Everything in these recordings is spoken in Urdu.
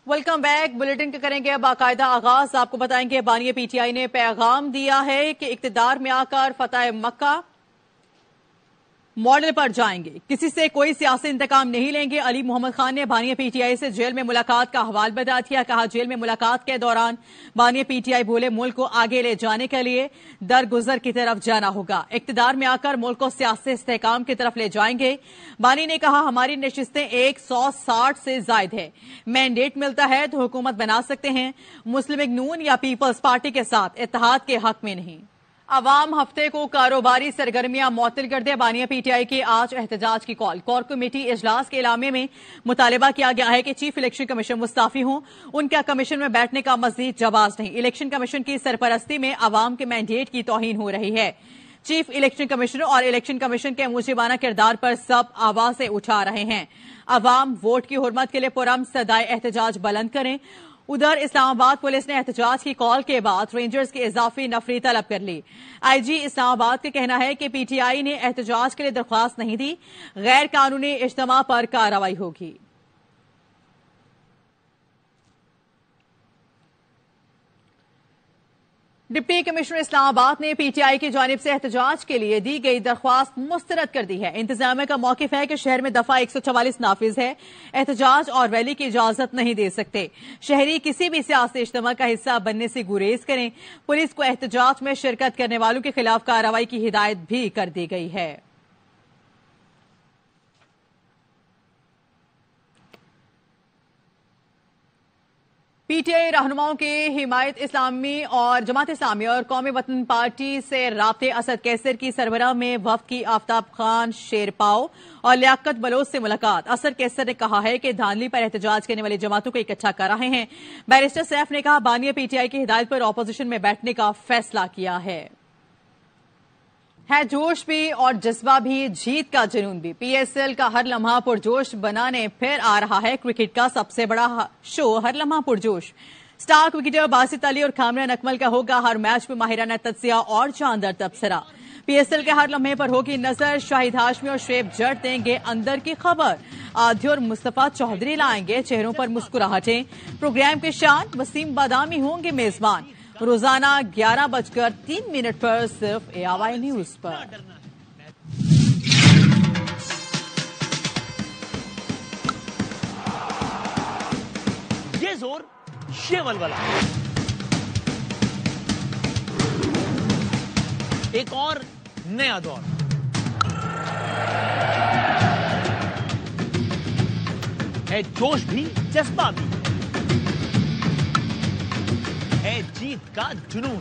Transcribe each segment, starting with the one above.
Welcome back. بلیٹن کے کریں گے باقاعدہ آغاز. آپ کو بتائیں گے بانی پی ٹی آئی نے پیغام دیا ہے کہ اقتدار میں آ کر فتح مکہ ماڈل پر جائیں گے, کسی سے کوئی سیاسی انتقام نہیں لیں گے. علی محمد خان نے بانی پی ٹی آئی سے جیل میں ملاقات کا حوال بتا دیا. کہا جیل میں ملاقات کے دوران بانی پی ٹی آئی بولے ملک کو آگے لے جانے کے لیے درگزر کی طرف جانا ہوگا, اقتدار میں آ کر ملک کو سیاسی استحکام کی طرف لے جائیں گے. بانی نے کہا ہماری نشستیں 160 سے زائد ہے, مینڈیٹ ملتا ہے تو حکومت بنا سکتے ہیں, مسلم لیگ نون یا پیپلز پارٹی کے ساتھ اتحاد کے حق میں نہیں. عوام ہفتے کو کاروباری سرگرمیاں معطل کر دے. بانیہ پی ٹی آئی کی آج احتجاج کی کال. کور کمیٹی اجلاس کے اعلامیے میں مطالبہ کیا گیا ہے کہ چیف الیکشن کمیشن مستعفی ہوں, ان کا کمیشن میں بیٹھنے کا مزید جواز نہیں. الیکشن کمیشن کی سرپرستی میں عوام کے مینڈیٹ کی توہین ہو رہی ہے. چیف الیکشن کمشنر اور الیکشن کمیشن کے موجبانہ کردار پر سب آوازیں اٹھا رہے ہیں. عوام ووٹ کی حرمت کے لیے پرامن صدائے احتجاج بلند کریں. ادھر اسلام آباد پولیس نے احتجاج کی کال کے بعد رینجرز کی اضافی نفری طلب کر لی. آئی جی اسلام آباد کا کہنا ہے کہ پی ٹی آئی نے احتجاج کے لیے درخواست نہیں دی, غیر قانونی اجتماع پر کارروائی ہوگی. ڈپٹی کمشنر اسلام آباد نے پی ٹی آئی کی جانب سے احتجاج کے لیے دی گئی درخواست مسترد کر دی ہے. انتظامیہ کا موقف ہے کہ شہر میں دفعہ 144 نافذ ہے, احتجاج اور ریلی کی اجازت نہیں دے سکتے. شہری کسی بھی سیاسی اجتماع کا حصہ بننے سے گریز کریں. پولیس کو احتجاج میں شرکت کرنے والوں کے خلاف کارروائی کی ہدایت بھی کر دی گئی ہے. پی ٹی آئی رہنماؤں کے حمایت اسلامی اور جماعت اسلامی اور قومی وطن پارٹی سے رابطے اسد کیسر کی سربراہ میں وفد کی آفتاب خان شیرپاؤ اور لیاقت بلوچ سے ملاقات. اسد کیسر نے کہا ہے کہ دھاندلی پر احتجاج کرنے والی جماعتوں کو اکٹھا کر رہے ہیں. بیرسٹر سیف نے کہا بانیہ پی ٹی آئی کی ہدایت پر اپوزیشن میں بیٹھنے کا فیصلہ کیا ہے. جوش بھی اور جذبہ بھی, جیت کا جنون بھی. پی ایس ایل کا ہر لمحہ پرجوش بنانے پھر آ رہا ہے کرکٹ کا سب سے بڑا شو ہر لمحہ پرجوش. سٹار کرکٹر باسط علی اور کامران اکمل کا ہوگا ہر میچ میں ماہرانہ تجزیہ اور شاندار تبصرہ. پی ایس ایل کے ہر لمحے پر ہوگی نظر. شاہد ہاشمی اور شعیب جٹ دیں گے اندر کی خبر. آدھی اور مصطفیٰ چودھری لائیں گے چہروں پر مسکراہٹیں. پروگرام کے شان وسیم بادامی ہوں گے میزبان. روزانہ 11:03 پر صرف اے آئی وائی نیوز پر. یہ زور شیول والا, ایک اور نیا دور. ہے جوش بھی جذبہ بھی, ہے جیت کا جنون.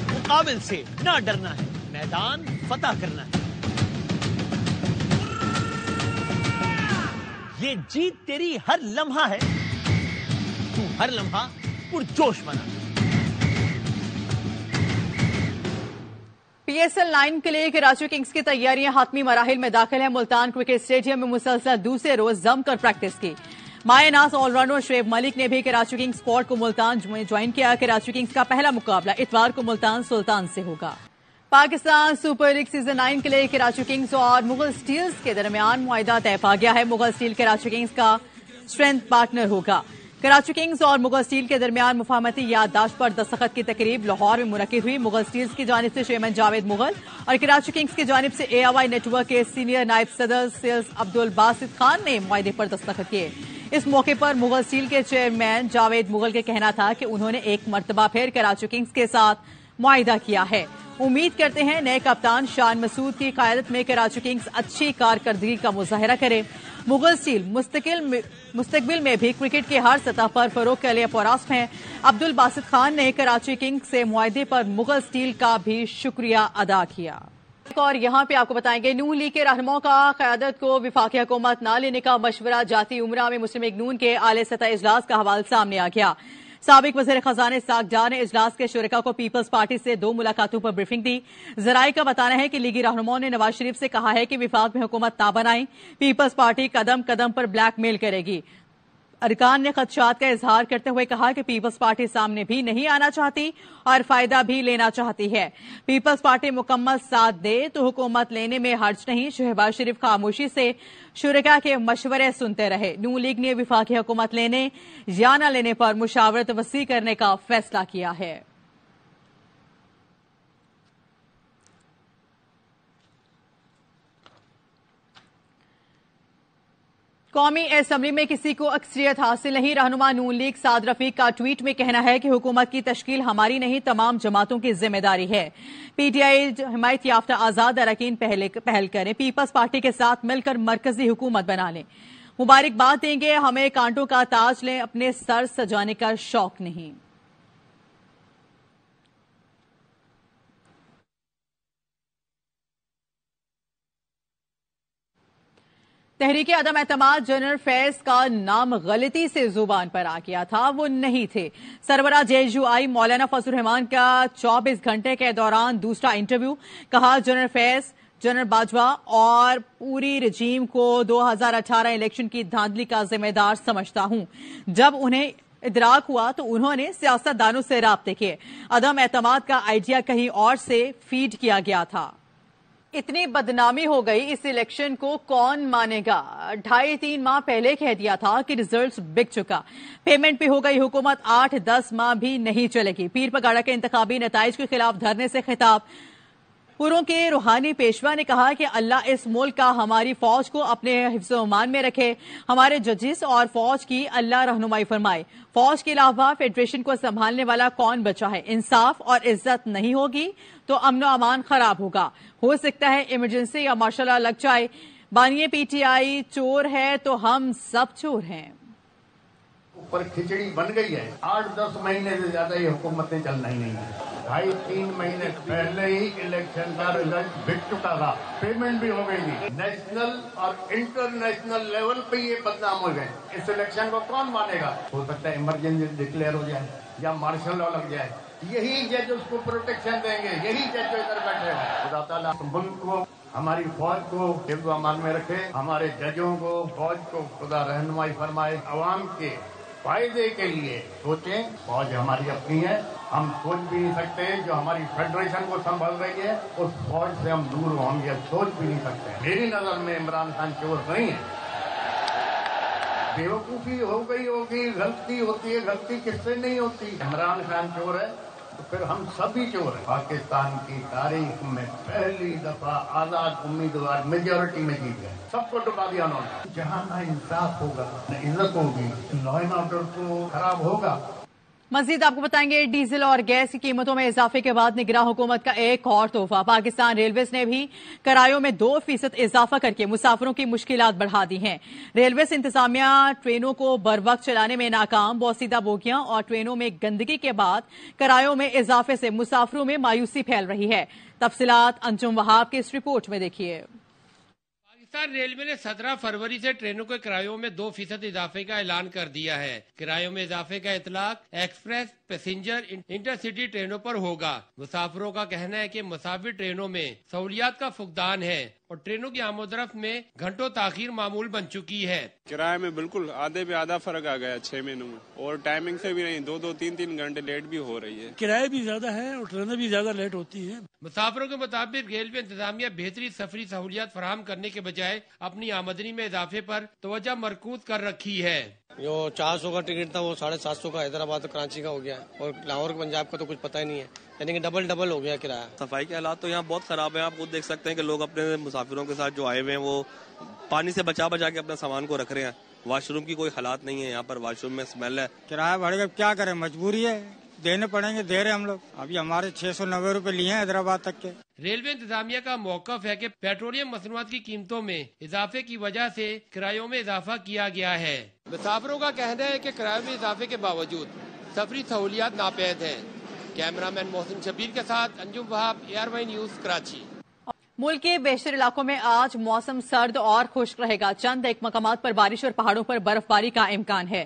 مقابل سے نہ ڈرنا ہے, میدان فتح کرنا ہے. یہ جیت تیری ہر لمحہ ہے, تو ہر لمحہ پرجوش بنا. پی ایس ایل 9 کے لیے کراچی کنگز کی تیاریاں حتمی مراحل میں داخل ہیں. ملتان کرکٹ اسٹیڈیم میں مسلسل دوسرے روز جم کر پریکٹس کی. مائع ناز آل راؤنڈر شعیب ملک نے بھی کراچی کنگز اسکواڈ کو ملتان میں جوائن کیا. کراچی کنگز کا پہلا مقابلہ اتوار کو ملتان سلطان سے ہوگا. پاکستان سپر لیگ سیزن 9 کے لیے کراچی کنگز اور مغل اسٹیلز کے درمیان معاہدہ طے پا گیا ہے. مغل اسٹیل کراچی کنگز کا اسٹرینتھ پارٹنر ہوگا. کراچی کنگز اور مغل اسٹیل کے درمیان مفاہمتی یادداشت پر دستخط کی تقریب لاہور میں منعقد ہوئی. مغل اسٹیلز کی جانب سے چیئرمین جاوید مغل اور کراچی کنگز کی جانب سے اے آئی وائی نیٹ ورک کے سینئر نائب صدر سیلز عبدالباسط خان نے معاہدے پر دستخط کیے. اس موقع پر مغل اسٹیل کے چیئرمین جاوید مغل کا کہنا تھا کہ انہوں نے ایک مرتبہ پھر کراچی کنگز کے ساتھ معاہدہ کیا ہے. امید کرتے ہیں نئے کپتان شان مسعود کی قیادت میں کراچی کنگز اچھی کارکردگی کا مظاہرہ کرے. مغل اسٹیل مستقبل میں بھی کرکٹ کے ہر سطح پر فروغ کے لیے پرعزم ہیں. عبدالباسط خان نے کراچی کنگز سے معاہدے پر مغل اسٹیل کا بھی شکریہ ادا کیا. اور یہاں پہ آپ کو بتائیں گے نون لیگ کے رہنماؤں کا قیادت کو وفاقی حکومت نہ لینے کا مشورہ. جاتی عمرہ میں مسلم لیگ نون کے اعلی سطح اجلاس کا حوالہ سامنے آ گیا. سابق وزیر خزانہ اسحاق ڈار نے اجلاس کے شرکاء کو پیپلز پارٹی سے 2 ملاقاتوں پر بریفنگ دی. ذرائع کا بتانا ہے کہ لیگی رہنماؤں نے نواز شریف سے کہا ہے کہ وفاق میں حکومت نہ بنائیں. پیپلز پارٹی قدم قدم پر بلیک میل کرے گی. ارکان نے خدشات کا اظہار کرتے ہوئے کہا کہ پیپلز پارٹی سامنے بھی نہیں آنا چاہتی اور فائدہ بھی لینا چاہتی ہے. پیپلز پارٹی مکمل ساتھ دے تو حکومت لینے میں حرج نہیں. شہباز شریف خاموشی سے شرکاء کے مشورے سنتے رہے. نون لیگ نے وفاقی حکومت لینے یا نہ لینے پر مشاورت وسیع کرنے کا فیصلہ کیا ہے. قومی اسمبلی میں کسی کو اکثریت حاصل نہیں. رہنما نون لیگ سعد رفیق کا ٹویٹ میں کہنا ہے کہ حکومت کی تشکیل ہماری نہیں تمام جماعتوں کی ذمہ داری ہے. پی ٹی آئی حمایت یافتہ آزاد اراکین پہل کریں, پیپلز پارٹی کے ساتھ مل کر مرکزی حکومت بنا لیں. مبارکباد دیں گے, ہمیں کانٹوں کا تاج لیں, اپنے سر سجانے کا شوق نہیں. تحریک عدم اعتماد جنرل فیض کا نام غلطی سے زبان پر آ گیا تھا, وہ نہیں تھے. سربراہ جے یو آئی مولانا فضل الرحمان کا 24 گھنٹے کے دوران دوسرا انٹرویو. کہا جنرل فیض, جنرل باجوہ اور پوری رجیم کو 2018 الیکشن کی دھاندلی کا ذمہ دار سمجھتا ہوں. جب انہیں ادراک ہوا تو انہوں نے سیاست دانوں سے رابطے کیے. عدم اعتماد کا آئیڈیا کہیں اور سے فیڈ کیا گیا تھا. اتنی بدنامی ہو گئی, اس الیکشن کو کون مانے گا. 2.5-3 ماہ پہلے کہہ دیا تھا کہ ریزلٹس بک چکا. پیمنٹ بھی ہو گئی, حکومت 8-10 ماہ بھی نہیں چلے گی. پیر پگاڑا کے انتخابی نتائج کے خلاف دھرنے سے خطاب. پوروں کے روحانی پیشوا نے کہا کہ اللہ اس ملک کا ہماری فوج کو اپنے حفظ و امان میں رکھے. ہمارے ججز اور فوج کی اللہ رہنمائی فرمائے. فوج کے علاوہ فیڈریشن کو سنبھالنے والا کون بچا ہے. انصاف اور عزت نہیں ہوگی تو امن و امان خراب ہوگا. ہو سکتا ہے ایمرجنسی یا مارشل لا لگ جائے. بانی پی ٹی آئی چور ہے تو ہم سب چور ہیں. اوپر کھچڑی بن گئی ہے. 8-10 مہینے سے زیادہ یہ حکومتیں چلنا ہی نہیں ہے. 2.5-3 مہینے پہلے ہی الیکشن کا رزلٹ بک چکا تھا, پیمنٹ بھی ہو گئی تھی. نیشنل اور انٹرنیشنل لیول پہ یہ بدنام ہو گئے. اس الیکشن کو کون مانے گا. ہو سکتا ہے ایمرجنسی ڈکلیئر ہو جائے یا مارشل لا لگ جائے. یہی جج اس کو پروٹیکشن دیں گے, یہی جج جو ادھر بیٹھے ہیں. خدا تعالیٰ ملک کو, ہماری فوج کو حفظ و امان میں رکھے. ہمارے ججوں کو, فوج کو خدا رہنمائی فرمائے. عوام کے فائدے کے لیے سوچیں. فوج ہماری اپنی ہے, ہم سوچ بھی نہیں سکتے. جو ہماری فیڈریشن کو سنبھال رہی ہے اس فوج سے ہم دور ہوں گے, سوچ بھی نہیں سکتے. میری نظر میں عمران خان چور نہیں ہے. بیوقوفی ہو گئی ہوگی, غلطی ہوتی ہے, غلطی کس سے نہیں ہوتی. عمران خان چور ہے تو پھر ہم سبھی چور ہیں. پاکستان کی تاریخ میں پہلی دفعہ آزاد امیدوار میجورٹی میں جیت گئے. سب کو ڈبا دیا انہوں نے. جہاں نہ انصاف ہوگا نہ عزت ہوگی, لا اینڈ آرڈر تو خراب ہوگا. مزید آپ کو بتائیں گے, ڈیزل اور گیس کی قیمتوں میں اضافے کے بعد نگراں حکومت کا ایک اور تحفہ. پاکستان ریلویز نے بھی کرایوں میں 2% اضافہ کر کے مسافروں کی مشکلات بڑھا دی ہیں. ریلویز انتظامیہ ٹرینوں کو بر وقت چلانے میں ناکام. بوسیدہ بوگیاں اور ٹرینوں میں گندگی کے بعد کرایوں میں اضافے سے مسافروں میں مایوسی پھیل رہی ہے. تفصیلات انجم وہاب کی اس رپورٹ میں دیکھیے. پاکستان ریلوے نے 17 فروری سے ٹرینوں کے کرایوں میں 2% اضافے کا اعلان کر دیا ہے. کرایوں میں اضافے کا اطلاق ایکسپریس, پیسنجر, انٹرسٹی ٹرینوں پر ہوگا. مسافروں کا کہنا ہے کہ مسافر ٹرینوں میں سہولیات کا فقدان ہے اور ٹرینوں کی آمد و رفت میں گھنٹوں تاخیر معمول بن چکی ہے. کرایے میں بالکل آدھے پہ آدھا فرق آ گیا 6 مہینوں میں, اور ٹائمنگ سے بھی نہیں, 2-3 گھنٹے لیٹ بھی ہو رہی ہے. کرایہ بھی زیادہ ہے اور ٹرینیں بھی زیادہ لیٹ ہوتی ہیں. مسافروں کے مطابق ریلوے انتظامیہ بہتری سفری سہولیات فراہم کرنے کے بجائے اپنی آمدنی میں اضافے پر توجہ مرکوز کر رکھی ہے. جو 400 کا ٹکٹ تھا وہ 750 کا حیدرآباد اور کراچی کا ہو گیا ہے, اور لاہور پنجاب کا تو کچھ پتہ ہی نہیں ہے, یعنی کہ ڈبل ہو گیا کرایہ. صفائی کے حالات تو یہاں بہت خراب ہیں. آپ خود دیکھ سکتے ہیں کہ لوگ اپنے مسافروں کے ساتھ جو آئے ہوئے ہیں وہ پانی سے بچا کے اپنا سامان کو رکھ رہے ہیں. واش روم کی کوئی حالات نہیں ہے یہاں پر, واش روم میں اسمیل ہے. کرایہ بڑھ گیا, کیا کریں, مجبوری ہے, دینے پڑیں گے, دے رہے ہم لوگ. ابھی ہمارے 690 روپے لیے ہیں حیدرآباد تک کے. ریلوے انتظامیہ کا موقف ہے کہ پیٹرولیم مصنوعات کی قیمتوں میں اضافے کی وجہ سے کرایوں میں اضافہ کیا گیا ہے. مسافروں کا کہنا ہے کہ کرایوں میں اضافے کے باوجود سفری سہولیات ناپید ہیں. کیمرہ مین محسن شبیر کے ساتھ انجم وہاب, AR نیوز, کراچی. ملک کے بیشتر علاقوں میں آج موسم سرد اور خشک رہے گا. چند ایک مقامات پر بارش اور پہاڑوں پر برف باری کا امکان ہے.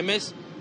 MS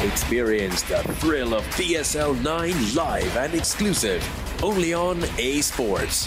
Experience the thrill of PSL 9 live and exclusive only on A Sports.